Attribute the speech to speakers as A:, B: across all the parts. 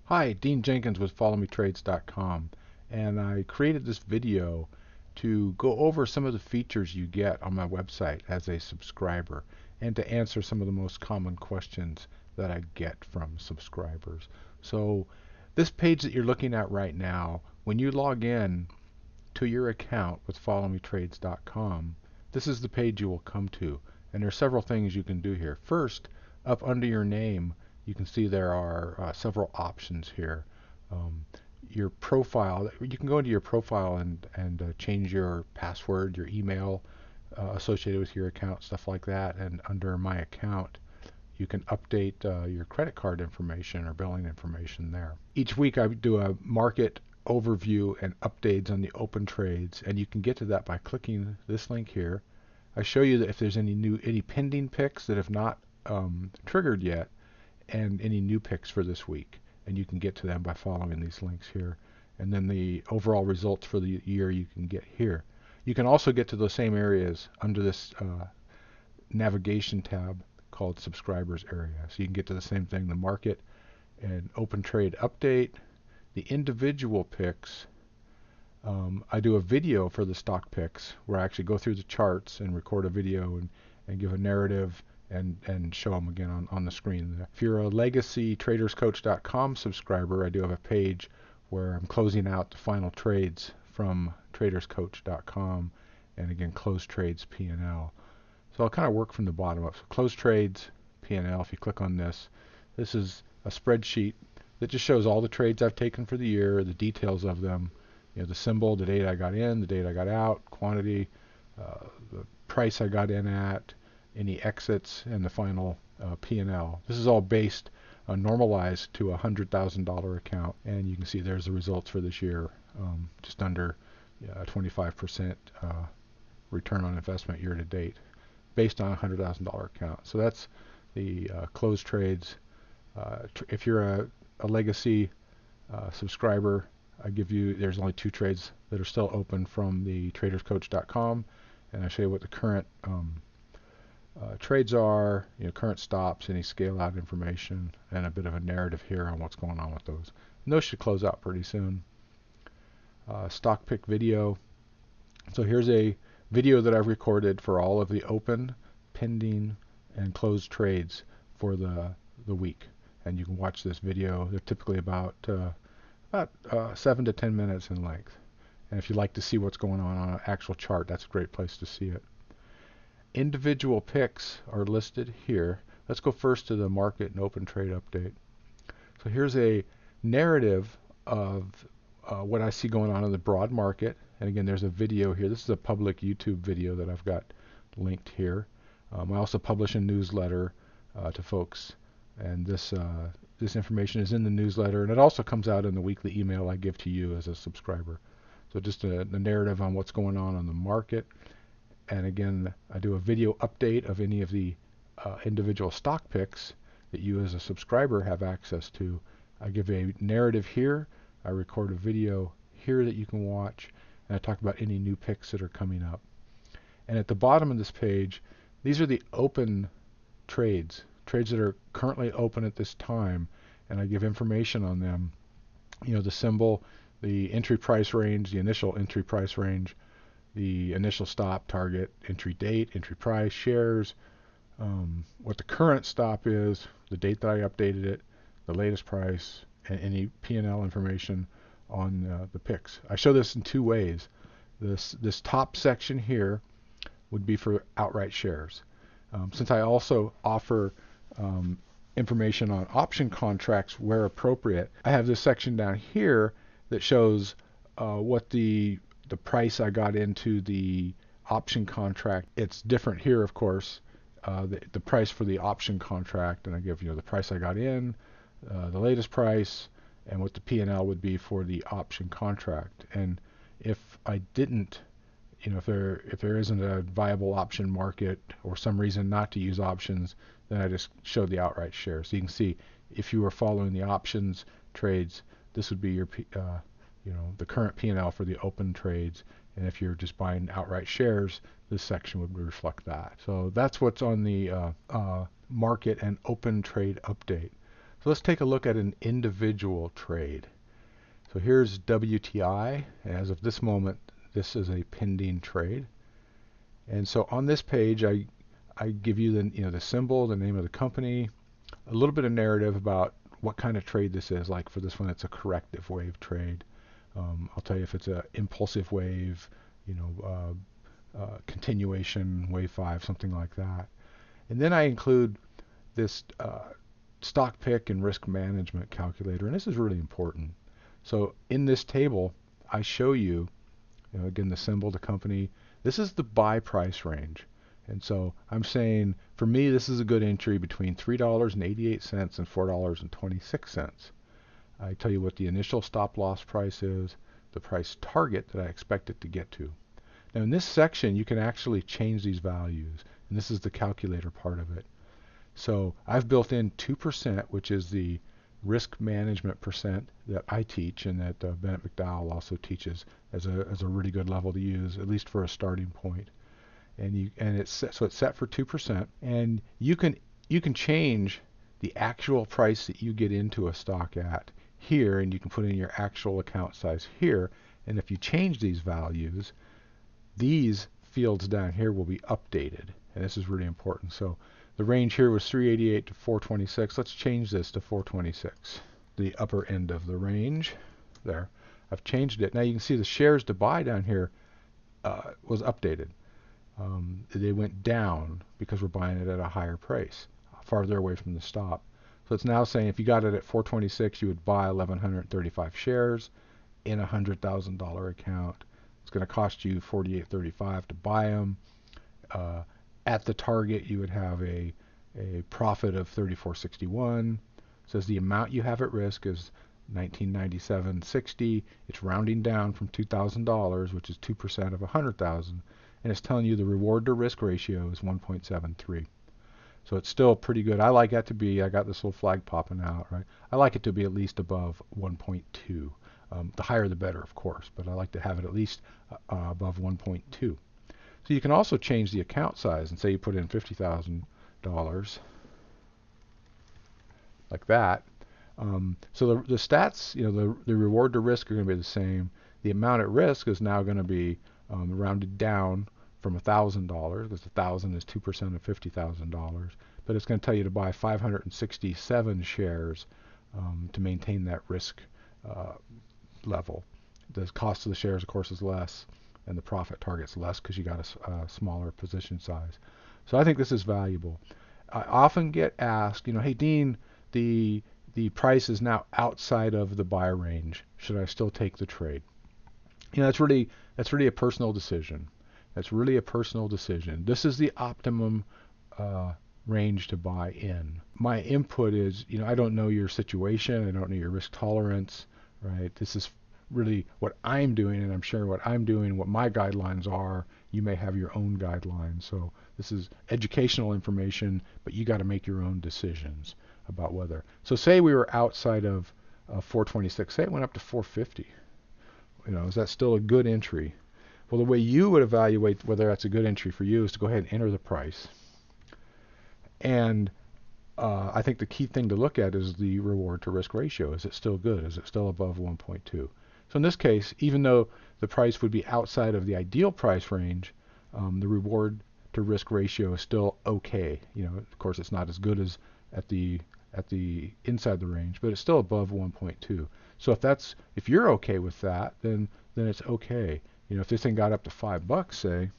A: Hi, Dean Jenkins with FollowMeTrades.com, and I created this video to go over some of the features you get on my website as a subscriber and to answer some of the most common questions that I get from subscribers. So this page that you're looking at right now, when you log in to your account with FollowMeTrades.com, this is the page you will come to, and there are several things you can do here. First, up under your name, you can see there are several options here. Your profile, you can go into your profile and change your password, your email associated with your account, stuff like that. And under My Account, you can update your credit card information or billing information there. Each week I do a market overview and updates on the open trades, and you can get to that by clicking this link here. I show you that if there's any pending picks that have not triggered yet, and any new picks for this week, and you can get to them by following these links here. And then the overall results for the year you can get here. You can also get to those same areas under this navigation tab called subscribers area. So you can get to the same thing, the market and open trade update, the individual picks. I do a video for the stock picks where I actually go through the charts and record a video and give a narrative and show them again on the screen. If you're a legacy traderscoach.com subscriber, I do have a page where I'm closing out the final trades from traderscoach.com, and again, close trades P&L. So I'll kind of work from the bottom up. So close trades P&L, if you click on this, this is a spreadsheet that just shows all the trades I've taken for the year, the details of them, the symbol, the date I got in, the date I got out, quantity, the price I got in at, any exits, and the final P&L. This is all based normalized to a $100,000 account, and you can see there's the results for this year, just under 25% return on investment year to date, based on a $100,000 account. So that's the closed trades. If you're a legacy subscriber, there's only 2 trades that are still open from the traderscoach.com, and I show you what the current trades are, current stops, any scale out information, and a bit of a narrative here on what's going on with those. And those should close out pretty soon. Stock pick video. So here's a video that I've recorded for all of the open, pending, and closed trades for the week. And you can watch this video. They're typically about 7 to 10 minutes in length. And if you'd like to see what's going on an actual chart, that's a great place to see it. Individual picks are listed here. Let's go first to the market and open trade update. So here's a narrative of what I see going on in the broad market. And again, there's a video here. This is a public YouTube video that I've got linked here. I also publish a newsletter to folks, and this information is in the newsletter, and it also comes out in the weekly email I give to you as a subscriber. So just a narrative on what's going on the market. And again, I do a video update of any of the individual stock picks that you as a subscriber have access to. I give a narrative here. I record a video here that you can watch, and I talk about any new picks that are coming up. And at the bottom of this page, these are the open trades that are currently open at this time, and I give information on them. The symbol, the entry price range, the initial entry price range, the initial stop, target, entry date, entry price, shares, what the current stop is, the date that I updated it, the latest price, and any P&L information on the picks. I show this in 2 ways. This top section here would be for outright shares. Since I also offer information on option contracts where appropriate, I have this section down here that shows what the price I got into the option contract. It's different here, of course, the price for the option contract, and I give the price I got in, the latest price, and what the P&L would be for the option contract. And if I didn't, if there isn't a viable option market or some reason not to use options, then I just show the outright shares. So you can see if you were following the options trades, this would be your the current P&L for the open trades, and if you're just buying outright shares, this section would reflect that. So that's what's on the market and open trade update. So let's take a look at an individual trade. So here's WTI. As of this moment, this is a pending trade. And so on this page, I give you the symbol, the name of the company, a little bit of narrative about what kind of trade this is. Like for this one, it's a corrective wave trade. I'll tell you if it's an impulsive wave, continuation, wave 5, something like that. And then I include this stock pick and risk management calculator, and this is really important. So in this table, I show you, again, the symbol, the company. This is the buy price range. And so I'm saying, for me, this is a good entry between $3.88 and $4.26. I tell you what the initial stop loss price is, the price target that I expect it to get to. Now in this section, you can actually change these values, and this is the calculator part of it. So I've built in 2%, which is the risk management percent that I teach, and that Bennett McDowell also teaches as a really good level to use, at least for a starting point. And it's set for 2%, and you can change the actual price that you get into a stock at here, and you can put in your actual account size here. And if you change these values, these fields down here will be updated, and this is really important. So the range here was 388 to 426. Let's change this to 426, the upper end of the range. There, I've changed it. Now you can see the shares to buy down here was updated. They went down because we're buying it at a higher price, farther away from the stop. So it's now saying if you got it at 426, you would buy 1,135 shares in a $100,000 account. It's going to cost you $48.35 to buy them. At the target, you would have a profit of $34.61. It says the amount you have at risk is $1997.60. It's rounding down from $2,000, which is 2% of $100,000, and it's telling you the reward to risk ratio is 1.73. So it's still pretty good. I like that to be, I got this little flag popping out, right? I like it to be at least above 1.2. The higher the better, of course, but I like to have it at least above 1.2. So you can also change the account size, and say you put in $50,000 like that. So the stats, the reward to risk are going to be the same. The amount at risk is now going to be rounded down from $1,000, because 1,000 is 2% of $50,000. But it's going to tell you to buy 567 shares to maintain that risk level. The cost of the shares, of course, is less, and the profit target's less because you got a smaller position size. So I think this is valuable. I often get asked, hey Dean, the price is now outside of the buy range. Should I still take the trade? That's really a personal decision. That's really a personal decision. This is the optimum range to buy in. My input is, I don't know your situation. I don't know your risk tolerance, right? This is really what I'm doing, and I'm sharing what I'm doing, what my guidelines are. You may have your own guidelines. So this is educational information, but you got to make your own decisions about whether. So say we were outside of 426. Say it went up to 450. Is that still a good entry? Well, the way you would evaluate whether that's a good entry for you is to go ahead and enter the price. And I think the key thing to look at is the reward to risk ratio. Is it still good? Is it still above 1.2? So in this case, even though the price would be outside of the ideal price range, the reward to risk ratio is still okay. Of course, it's not as good as at the inside the range, but it's still above 1.2. So if you're okay with that, then it's okay. If this thing got up to $5, say,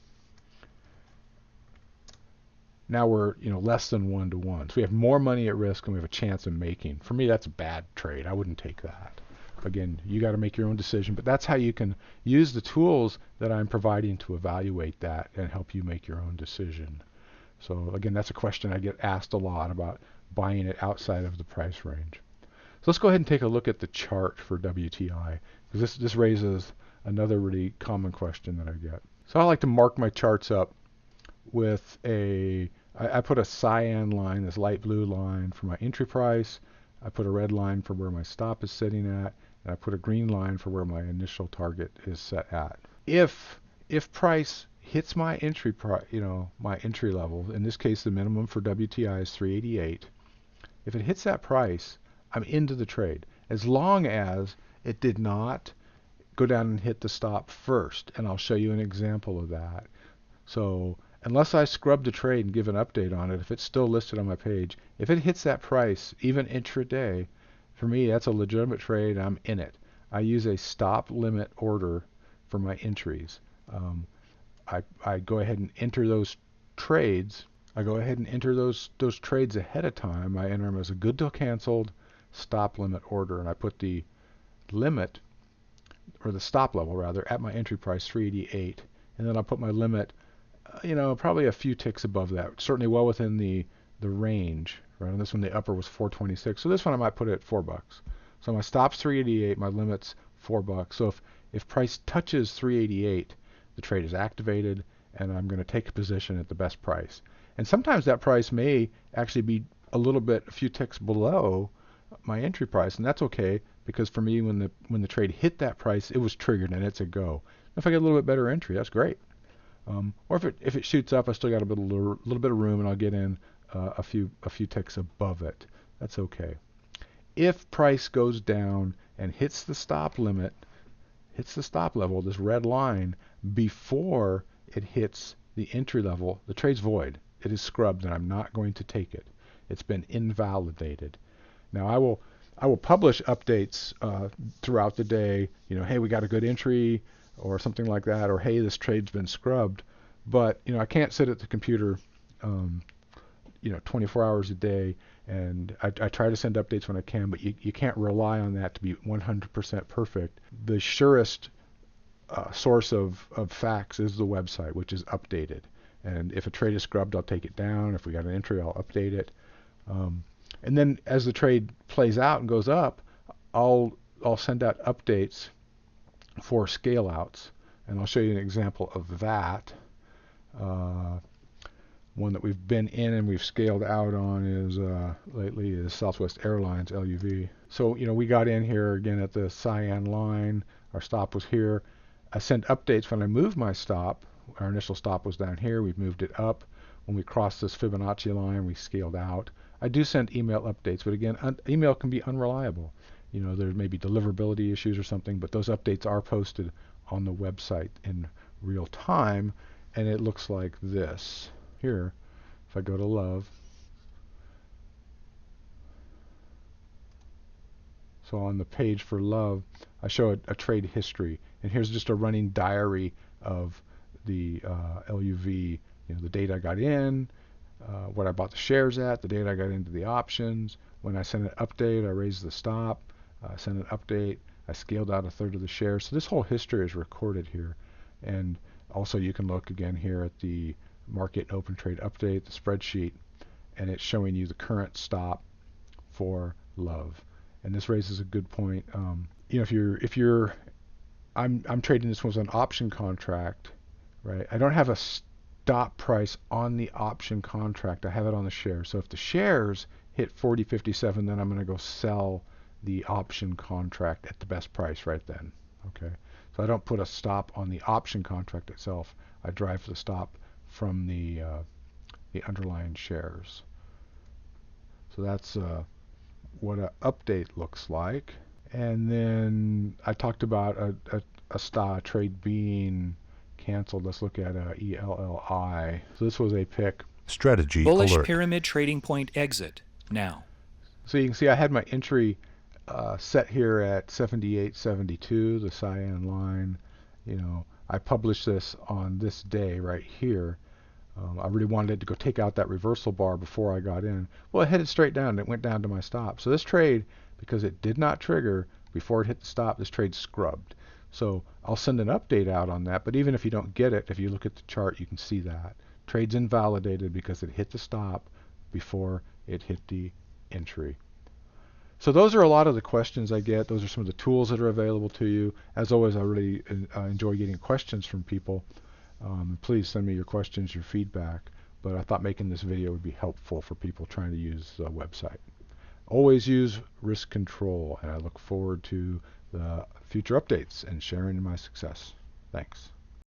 A: now we're less than 1 to 1. So we have more money at risk than we have a chance of making. For me, that's a bad trade. I wouldn't take that. Again, you got to make your own decision, but that's how you can use the tools that I'm providing to evaluate that and help you make your own decision. So again, that's a question I get asked a lot about buying it outside of the price range. So let's go ahead and take a look at the chart for WTI, because this raises another really common question that I get. So I like to mark my charts up with I put a cyan line, this light blue line, for my entry price. I put a red line for where my stop is sitting at, and I put a green line for where my initial target is set at. If price hits my entry price, my entry level, in this case the minimum for WTI is 388. If it hits that price, I'm into the trade, as long as it did not go down and hit the stop first. And I'll show you an example of that. So unless I scrub the trade and give an update on it, if it's still listed on my page, if it hits that price, even intraday, for me, that's a legitimate trade. I'm in it. I use a stop limit order for my entries. I go ahead and enter those trades. I go ahead and enter those trades ahead of time. I enter them as a good till canceled stop limit order, and I put the limit, or the stop level rather, at my entry price 388, and then I'll put my limit, probably a few ticks above that, certainly well within the range. Right, on this one the upper was 426, so this one I might put it at $4. So my stop's 388, my limit's $4. So if price touches 388, the trade is activated, and I'm going to take a position at the best price. And sometimes that price may actually be a few ticks below my entry price, and that's okay, because for me, when the trade hit that price, it was triggered and it's a go. If I get a little bit better entry, that's great. Or if it shoots up, I still got a little bit of room, and I'll get in a few ticks above it. That's okay. If price goes down and hits the stop limit, hits the stop level, this red line, before it hits the entry level, the trade's void. It is scrubbed, and I'm not going to take it. It's been invalidated. Now I will publish updates throughout the day. Hey, we got a good entry, or something like that, or hey, this trade's been scrubbed. But I can't sit at the computer 24 hours a day, and I try to send updates when I can, but you can't rely on that to be 100% perfect. The surest source of facts is the website, which is updated. And if a trade is scrubbed, I'll take it down. If we got an entry, I'll update it. And then as the trade plays out and goes up, I'll send out updates for scale outs, and I'll show you an example of that. One that we've been in and we've scaled out on lately is Southwest Airlines LUV. So we got in here again at the cyan line. Our stop was here. I sent updates when I moved my stop. Our initial stop was down here. We've moved it up. When we crossed this Fibonacci line, we scaled out. I do send email updates, but again, email can be unreliable. There may be deliverability issues or something, but those updates are posted on the website in real time, and it looks like this. Here, if I go to Love, so on the page for Love, I show a trade history, and here's just a running diary of the LUV, the date I got in, what I bought the shares at, the date I got into the options. When I sent an update, I raised the stop. I sent an update. I scaled out a third of the shares. So this whole history is recorded here. And also you can look again here at the market open trade update, the spreadsheet, and it's showing you the current stop for Love. And this raises a good point. I'm trading this was an option contract, right? I don't have a stop price on the option contract. I have it on the shares. So if the shares hit 40.57, then I'm going to go sell the option contract at the best price right then. Okay. So I don't put a stop on the option contract itself. I drive the stop from the underlying shares. So that's what an update looks like. And then I talked about a trade being canceled. Let's look at ELLI. So this was a pick.
B: Strategy
C: Bullish
B: alert.
C: pyramid trading point exit now.
A: So you can see I had my entry set here at 78.72, the cyan line. I published this on this day right here. I really wanted it to go take out that reversal bar before I got in. Well, it headed straight down. It went down to my stop. So this trade, because it did not trigger before it hit the stop, this trade scrubbed. So I'll send an update out on that, but even if you don't get it, if you look at the chart, you can see that. Trade's invalidated because it hit the stop before it hit the entry. So those are a lot of the questions I get. Those are some of the tools that are available to you. As always, I really enjoy getting questions from people. Please send me your questions, your feedback. But I thought making this video would be helpful for people trying to use the website. Always use risk control, and I look forward to the future updates and sharing my success. Thanks.